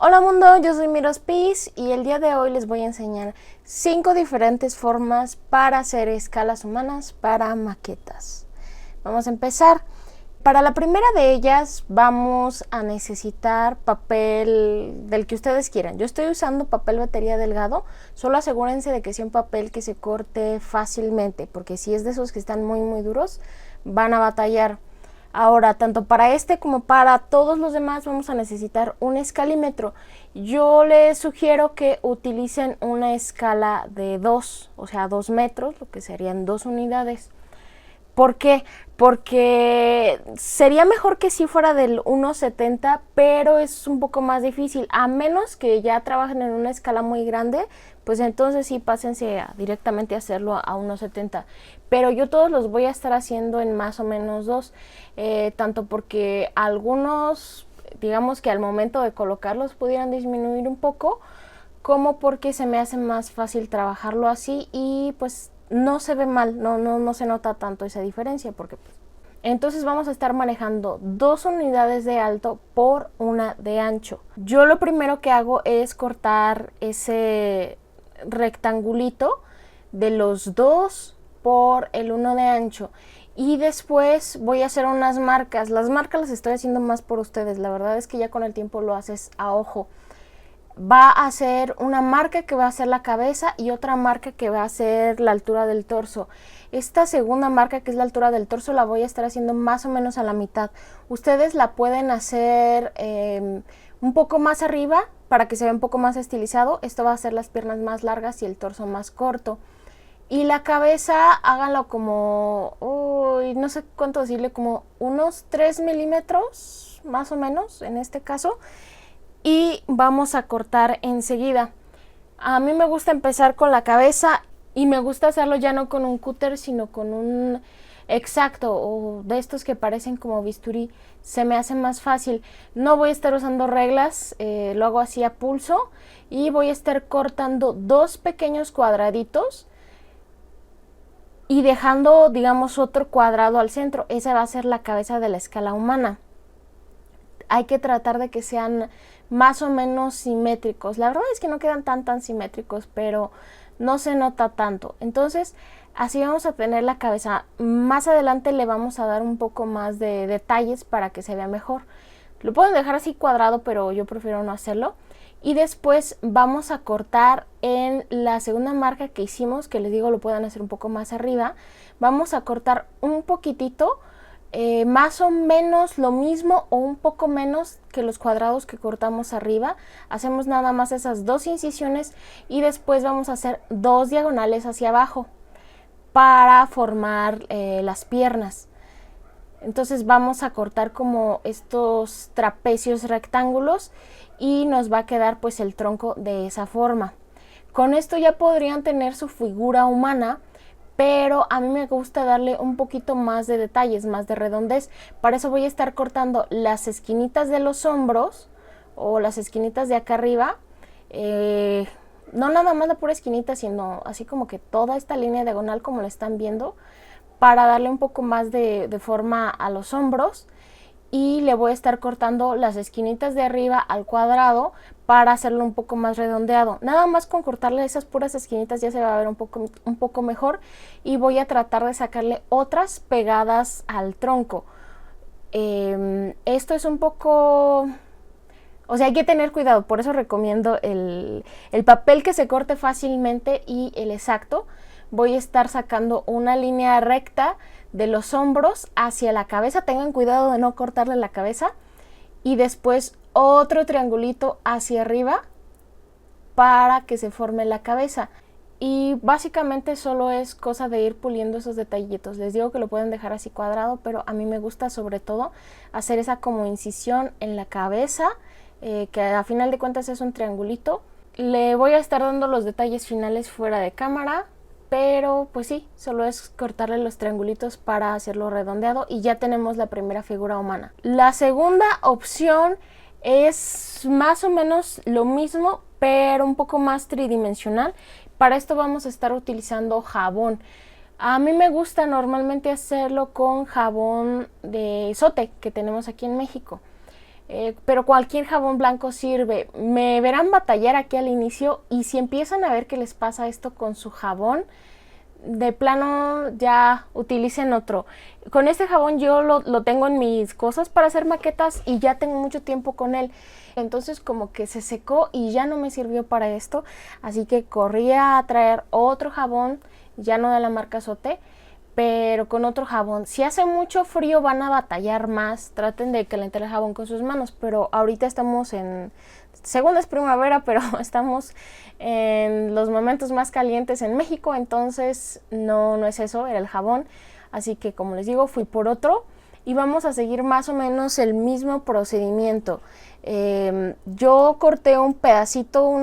Hola mundo, yo soy Mirospiz y el día de hoy les voy a enseñar 5 diferentes formas para hacer escalas humanas para maquetas. Vamos a empezar. Para la primera de ellas vamos a necesitar papel del que ustedes quieran. Yo estoy usando papel batería delgado, solo asegúrense de que sea un papel que se corte fácilmente, porque si es de esos que están muy duros, van a batallar. Ahora, tanto para este como para todos los demás vamos a necesitar un escalímetro. Yo les sugiero que utilicen una escala de 2, o sea 2 metros, lo que serían 2 unidades. ¿Por qué? Porque sería mejor que si fuera del 1.70, pero es un poco más difícil, a menos que ya trabajen en una escala muy grande, pues entonces sí pásense directamente a hacerlo a 1.70. Pero yo todos los voy a estar haciendo en más o menos 2, tanto porque algunos, digamos que al momento de colocarlos pudieran disminuir un poco, como porque se me hace más fácil trabajarlo así y pues no se ve mal, no se nota tanto esa diferencia, porque pues, entonces vamos a estar manejando 2 unidades de alto por una de ancho. Yo lo primero que hago es cortar ese rectangulito de los 2 por el 1 de ancho y después voy a hacer unas marcas. Las marcas las estoy haciendo más por ustedes, la verdad es que ya con el tiempo lo haces a ojo. Va a ser una marca que va a ser la cabeza y otra marca que va a ser la altura del torso. Esta segunda marca, que es la altura del torso, la voy a estar haciendo más o menos a la mitad. Ustedes la pueden hacer un poco más arriba para que se vea un poco más estilizado. Esto va a hacer las piernas más largas y el torso más corto. Y la cabeza háganlo como, no sé cuánto decirle, como unos 3 milímetros más o menos en este caso. Y vamos a cortar enseguida. A mí me gusta empezar con la cabeza y me gusta hacerlo ya no con un cúter sino con un exacto o de estos que parecen como bisturí. Se me hace más fácil. No voy a estar usando reglas, lo hago así a pulso y voy a estar cortando 2 pequeños cuadraditos y dejando, digamos, otro cuadrado al centro. Esa va a ser la cabeza de la escala humana. Hay que tratar de que sean más o menos simétricos. La verdad es que no quedan tan simétricos, pero no se nota tanto. Entonces, así vamos a tener la cabeza. Más adelante le vamos a dar un poco más de detalles para que se vea mejor. Lo pueden dejar así cuadrado, pero yo prefiero no hacerlo. Y después vamos a cortar en la segunda marca que hicimos, que les digo lo pueden hacer un poco más arriba. Vamos a cortar un poquitito, más o menos lo mismo o un poco menos que los cuadrados que cortamos arriba. Hacemos nada más esas 2 incisiones y después vamos a hacer 2 diagonales hacia abajo para formar las piernas. Entonces vamos a cortar como estos trapecios rectángulos y nos va a quedar pues el tronco de esa forma. Con esto ya podrían tener su figura humana, pero a mí me gusta darle un poquito más de detalles, más de redondez. Para eso voy a estar cortando las esquinitas de los hombros o las esquinitas de acá arriba. No nada más la pura esquinita, sino así como que toda esta línea diagonal como la están viendo, para darle un poco más de forma a los hombros. Y le voy a estar cortando las esquinitas de arriba al cuadrado para hacerlo un poco más redondeado. Nada más con cortarle esas puras esquinitas ya se va a ver un poco mejor. Y voy a tratar de sacarle otras pegadas al tronco. Esto es un poco... O sea, hay que tener cuidado, por eso recomiendo el papel que se corte fácilmente y el exacto. Voy a estar sacando una línea recta de los hombros hacia la cabeza. Tengan cuidado de no cortarle la cabeza. Y después otro triangulito hacia arriba para que se forme la cabeza. Y básicamente solo es cosa de ir puliendo esos detallitos. Les digo que lo pueden dejar así cuadrado, pero a mí me gusta sobre todo hacer esa como incisión en la cabeza, que a final de cuentas es un triangulito. Le voy a estar dando los detalles finales fuera de cámara, pero pues sí, solo es cortarle los triangulitos para hacerlo redondeado y ya tenemos la primera figura humana. La segunda opción es más o menos lo mismo, pero un poco más tridimensional. Para esto vamos a estar utilizando jabón. A mí me gusta normalmente hacerlo con jabón de ezote que tenemos aquí en México. pero cualquier jabón blanco sirve. Me verán batallar aquí al inicio, y si empiezan a ver que les pasa esto con su jabón, de plano ya utilicen otro. Con este jabón yo lo tengo en mis cosas para hacer maquetas y ya tengo mucho tiempo con él. Entonces como que se secó y ya no me sirvió para esto. Así que corrí a traer otro jabón, ya no de la marca Sote, pero con otro jabón. Si hace mucho frío van a batallar más. Traten de calentar el jabón con sus manos, pero ahorita estamos en... Según es primavera, pero estamos en los momentos más calientes en México, entonces no es eso, era el jabón. Así que, como les digo, fui por otro y vamos a seguir más o menos el mismo procedimiento. Yo corté un pedacito,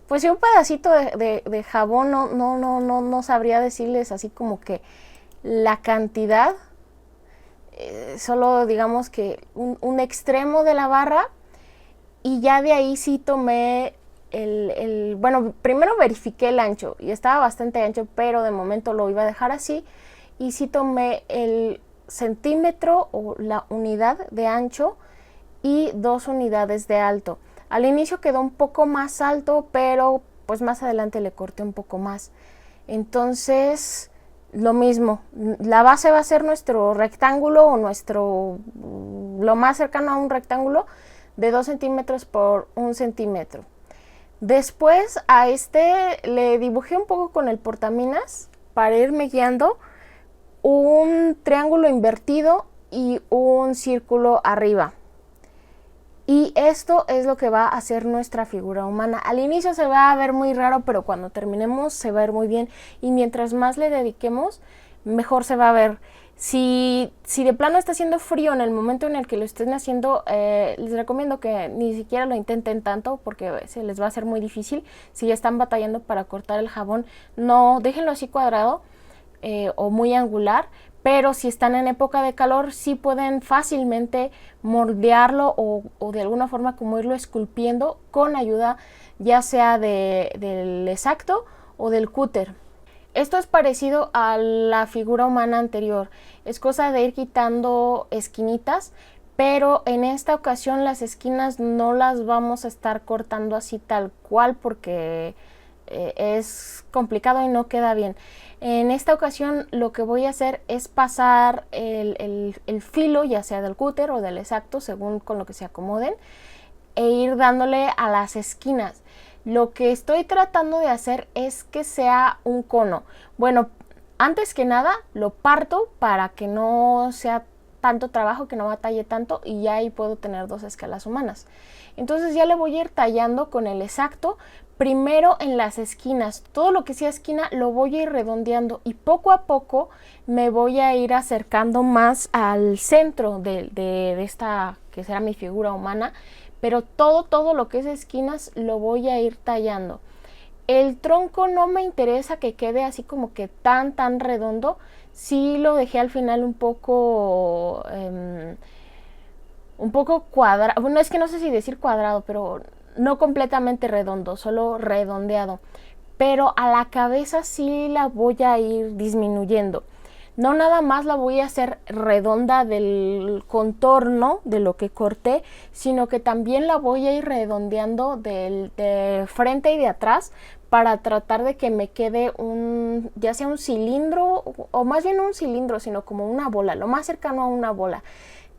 pues sí, un pedacito de jabón, no sabría decirles así como que la cantidad, solo digamos que un extremo de la barra. Y ya de ahí sí tomé bueno, primero verifiqué el ancho y estaba bastante ancho, pero de momento lo iba a dejar así. Y sí tomé el centímetro o la unidad de ancho y 2 unidades de alto. Al inicio quedó un poco más alto, pero pues más adelante le corté un poco más. Entonces, lo mismo, la base va a ser nuestro rectángulo o lo más cercano a un rectángulo de 2 centímetros por 1 centímetro. Después a este le dibujé un poco con el portaminas para irme guiando un triángulo invertido y un círculo arriba. Y esto es lo que va a hacer nuestra figura humana. Al inicio se va a ver muy raro, pero cuando terminemos se va a ver muy bien. Y mientras más le dediquemos, mejor se va a ver. Si de plano está haciendo frío en el momento en el que lo estén haciendo, les recomiendo que ni siquiera lo intenten tanto porque se les va a hacer muy difícil. Si ya están batallando para cortar el jabón, no, déjenlo así cuadrado o muy angular. Pero si están en época de calor, sí pueden fácilmente moldearlo o de alguna forma como irlo esculpiendo con ayuda ya sea del X-Acto o del cúter. Esto es parecido a la figura humana anterior. Es cosa de ir quitando esquinitas, pero en esta ocasión las esquinas no las vamos a estar cortando así tal cual porque es complicado y no queda bien. En esta ocasión lo que voy a hacer es pasar el filo, ya sea del cúter o del X-Acto, según con lo que se acomoden, e ir dándole a las esquinas. Lo que estoy tratando de hacer es que sea un cono. Bueno, antes que nada lo parto para que no sea tanto trabajo, que no batalle tanto, y ya ahí puedo tener 2 escalas humanas. Entonces ya le voy a ir tallando con el X-Acto, primero en las esquinas. Todo lo que sea esquina lo voy a ir redondeando y poco a poco me voy a ir acercando más al centro de esta que será mi figura humana. Pero todo lo que es esquinas lo voy a ir tallando. El tronco no me interesa que quede así como que tan redondo. Sí lo dejé al final un poco cuadrado. Bueno, es que no sé si decir cuadrado, pero no completamente redondo, solo redondeado. Pero a la cabeza sí la voy a ir disminuyendo. No nada más la voy a hacer redonda del contorno de lo que corté, sino que también la voy a ir redondeando de frente y de atrás para tratar de que me quede ya sea un cilindro o más bien un cilindro, sino como una bola, lo más cercano a una bola.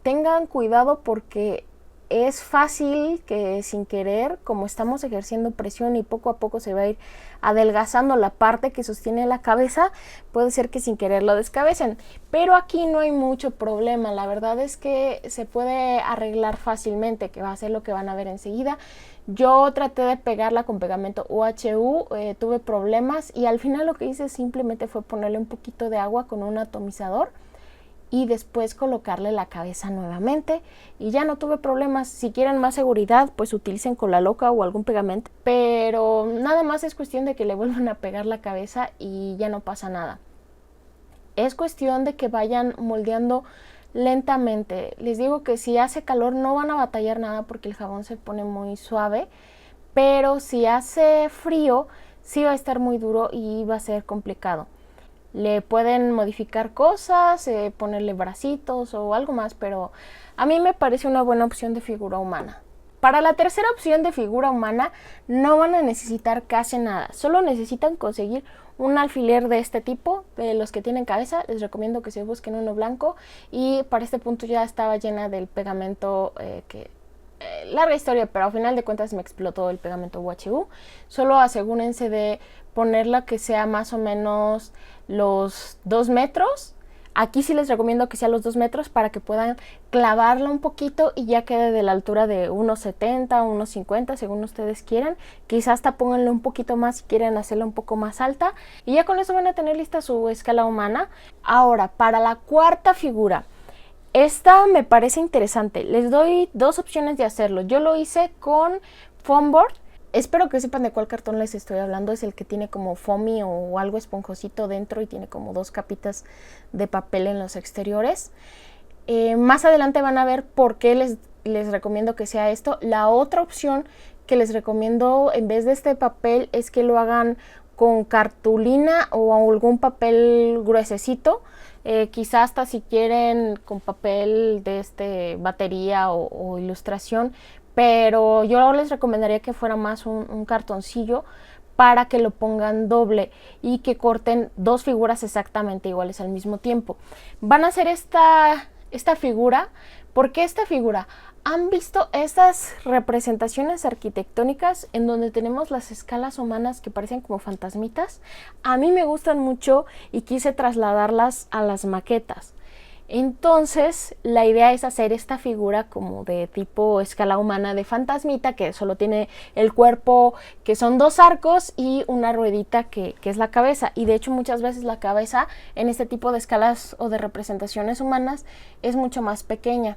Tengan cuidado porque es fácil que sin querer, como estamos ejerciendo presión y poco a poco se va a ir adelgazando la parte que sostiene la cabeza, puede ser que sin querer lo descabecen. Pero aquí no hay mucho problema, la verdad es que se puede arreglar fácilmente, que va a ser lo que van a ver enseguida. Yo traté de pegarla con pegamento UHU, tuve problemas y al final lo que hice simplemente fue ponerle un poquito de agua con un atomizador y después colocarle la cabeza nuevamente y ya no tuve problemas. Si quieren más seguridad, pues utilicen cola loca o algún pegamento, pero nada más es cuestión de que le vuelvan a pegar la cabeza y ya no pasa nada. Es cuestión de que vayan moldeando lentamente. Les digo que si hace calor no van a batallar nada porque el jabón se pone muy suave, pero si hace frío sí va a estar muy duro y va a ser complicado. Le pueden modificar cosas, ponerle bracitos o algo más, pero a mí me parece una buena opción de figura humana. Para la tercera opción de figura humana no van a necesitar casi nada, solo necesitan conseguir un alfiler de este tipo, de los que tienen cabeza. Les recomiendo que se busquen uno blanco, y para este punto ya estaba llena del pegamento larga historia, pero al final de cuentas me explotó el pegamento UHU. Solo asegúrense de ponerla que sea más o menos los 2 metros. Aquí sí les recomiendo que sea los 2 metros para que puedan clavarla un poquito y ya quede de la altura de 1,70, 1,50 según ustedes quieran. Quizás hasta pónganle un poquito más si quieren hacerla un poco más alta. Y ya con eso van a tener lista su escala humana. Ahora, para la cuarta figura. Esta me parece interesante. Les doy 2 opciones de hacerlo. Yo lo hice con foam board. Espero que sepan de cuál cartón les estoy hablando. Es el que tiene como foamy o algo esponjosito dentro y tiene como 2 capitas de papel en los exteriores. Más adelante van a ver por qué les recomiendo que sea esto. La otra opción que les recomiendo en vez de este papel es que lo hagan con cartulina o algún papel gruesecito. Quizás hasta si quieren con papel de batería o ilustración, pero yo les recomendaría que fuera más un cartoncillo para que lo pongan doble y que corten 2 figuras exactamente iguales al mismo tiempo. Van a hacer esta figura. ¿Por qué esta figura? ¿Han visto estas representaciones arquitectónicas en donde tenemos las escalas humanas que parecen como fantasmitas? A mí me gustan mucho y quise trasladarlas a las maquetas. Entonces la idea es hacer esta figura como de tipo escala humana de fantasmita, que solo tiene el cuerpo, que son 2 arcos y una ruedita que es la cabeza. Y de hecho muchas veces la cabeza en este tipo de escalas o de representaciones humanas es mucho más pequeña.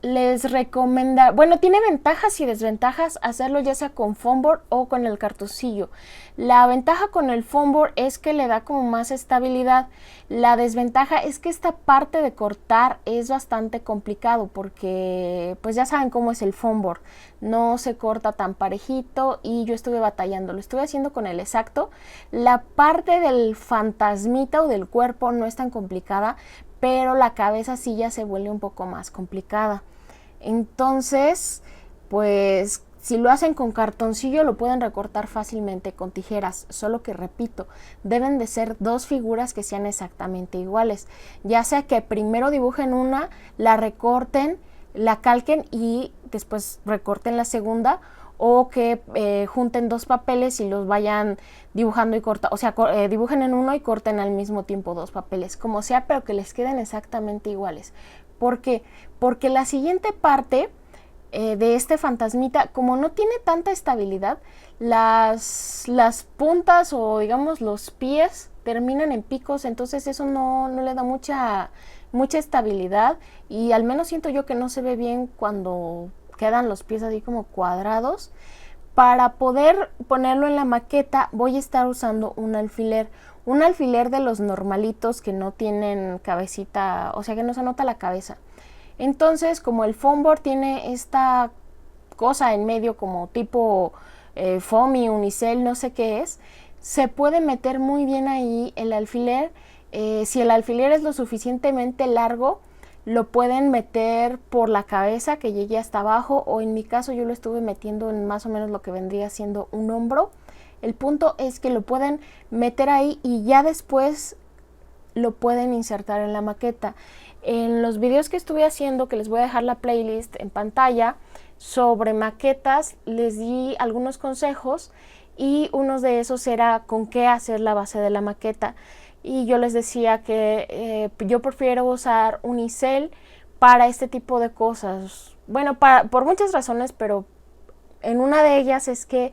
Les recomiendo, bueno, tiene ventajas y desventajas hacerlo ya sea con foam board o con el cartoncillo. La ventaja con el foam board es que le da como más estabilidad. La desventaja es que esta parte de cortar es bastante complicado porque pues ya saben cómo es el foam board. No se corta tan parejito y yo estuve batallando. Lo estuve haciendo con el X-Acto. La parte del fantasmita o del cuerpo no es tan complicada, pero la cabeza sí ya se vuelve un poco más complicada. Entonces, pues si lo hacen con cartoncillo lo pueden recortar fácilmente con tijeras, solo que repito, deben de ser 2 figuras que sean exactamente iguales. Ya sea que primero dibujen una, la recorten, la calquen y después recorten la segunda, o que junten 2 papeles y los vayan dibujando y cortando, o sea, dibujen en uno y corten al mismo tiempo 2 papeles, como sea, pero que les queden exactamente iguales. ¿Por qué? Porque la siguiente parte de este fantasmita, como no tiene tanta estabilidad, las puntas o digamos los pies terminan en picos, entonces eso no le da mucha estabilidad, y al menos siento yo que no se ve bien cuando quedan los pies así como cuadrados. Para poder ponerlo en la maqueta voy a estar usando un alfiler de los normalitos que no tienen cabecita, o sea que no se nota la cabeza. Entonces, como el foam board tiene esta cosa en medio como tipo foamy, unicel, no sé qué es, se puede meter muy bien ahí el alfiler. Si el alfiler es lo suficientemente largo, lo pueden meter por la cabeza que llegue hasta abajo, o en mi caso yo lo estuve metiendo en más o menos lo que vendría siendo un hombro. El punto es que lo pueden meter ahí y ya después lo pueden insertar en la maqueta. En los videos que estuve haciendo, que les voy a dejar la playlist en pantalla, sobre maquetas, les di algunos consejos y uno de esos era con qué hacer la base de la maqueta. Y yo les decía que yo prefiero usar unicel para este tipo de cosas. Bueno, por muchas razones, pero en una de ellas es que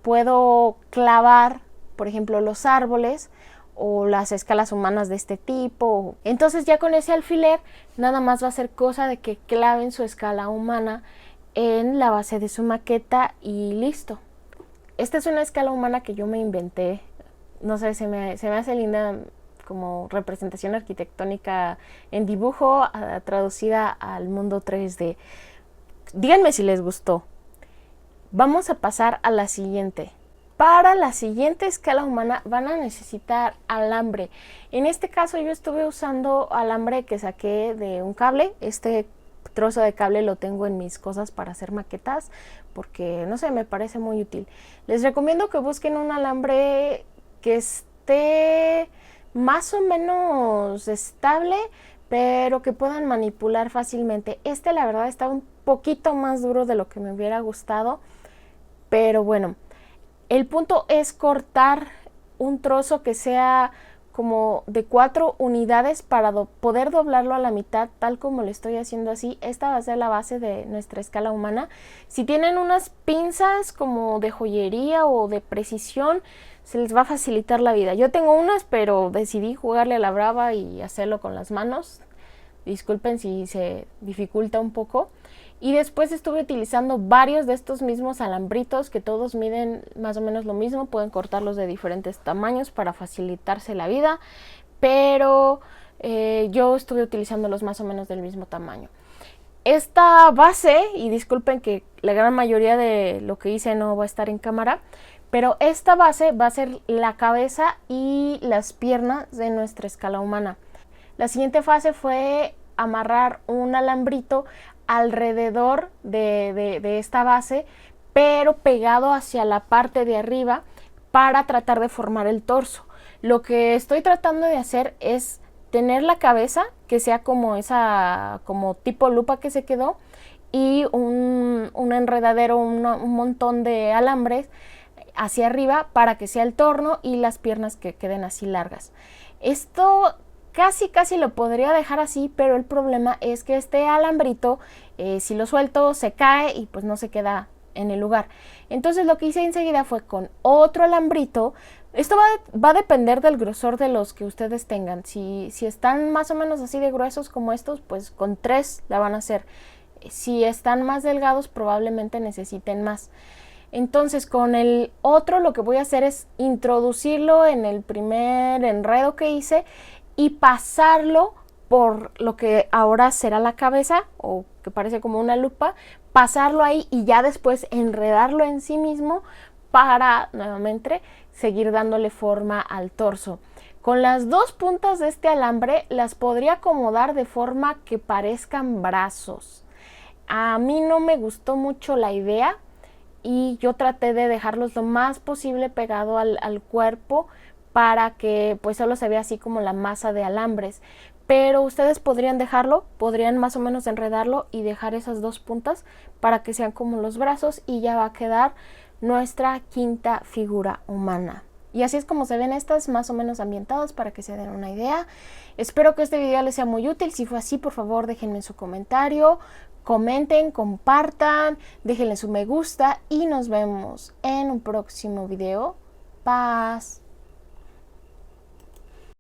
puedo clavar, por ejemplo, los árboles o las escalas humanas de este tipo. Entonces ya con ese alfiler nada más va a ser cosa de que claven su escala humana en la base de su maqueta y listo. Esta es una escala humana que yo me inventé. No sé, se me hace linda como representación arquitectónica en dibujo traducida al mundo 3D. Díganme si les gustó. Vamos a pasar a la siguiente. Para la siguiente escala humana van a necesitar alambre. En este caso yo estuve usando alambre que saqué de un cable. Este trozo de cable lo tengo en mis cosas para hacer maquetas porque, no sé, me parece muy útil. Les recomiendo que busquen un alambre que esté más o menos estable, pero que puedan manipular fácilmente. Este, la verdad, está un poquito más duro de lo que me hubiera gustado, pero bueno. El punto es cortar un trozo que sea como de 4 unidades para poder doblarlo a la mitad, tal como lo estoy haciendo así. Esta va a ser la base de nuestra escala humana. Si tienen unas pinzas como de joyería o de precisión, se les va a facilitar la vida. Yo tengo unas, pero decidí jugarle a la brava y hacerlo con las manos. Disculpen si se dificulta un poco. Y después estuve utilizando varios de estos mismos alambritos que todos miden más o menos lo mismo. Pueden cortarlos de diferentes tamaños para facilitarse la vida, pero yo estuve utilizándolos más o menos del mismo tamaño. Esta base, y disculpen que la gran mayoría de lo que hice no va a estar en cámara, pero esta base va a ser la cabeza y las piernas de nuestra escala humana. La siguiente fase fue amarrar un alambrito alrededor de esta base, pero pegado hacia la parte de arriba para tratar de formar el torso. Lo que estoy tratando de hacer es tener la cabeza que sea como esa, como tipo lupa que se quedó, y un enredadero, un montón de alambres hacia arriba para que sea el torno y las piernas que queden así largas. Esto casi lo podría dejar así, pero el problema es que este alambrito, si lo suelto, se cae y pues no se queda en el lugar. Entonces lo que hice enseguida fue con otro alambrito. Esto va a depender del grosor de los que ustedes tengan. Si están más o menos así de gruesos como estos, pues con 3 la van a hacer. Si están más delgados, probablemente necesiten más. Entonces con el otro lo que voy a hacer es introducirlo en el primer enredo que hice y pasarlo por lo que ahora será la cabeza, o que parece como una lupa, pasarlo ahí y ya después enredarlo en sí mismo para nuevamente seguir dándole forma al torso. Con las 2 puntas de este alambre las podría acomodar de forma que parezcan brazos. A mí no me gustó mucho la idea y yo traté de dejarlos lo más posible pegado al cuerpo para que pues solo se vea así como la masa de alambres. Pero ustedes podrían dejarlo, podrían más o menos enredarlo y dejar esas 2 puntas para que sean como los brazos, y ya va a quedar nuestra quinta figura humana. Y así es como se ven estas más o menos ambientadas, para que se den una idea. Espero que este video les sea muy útil. Si fue así, por favor déjenme su comentario, comenten, compartan, déjenle su me gusta y nos vemos en un próximo video. Paz.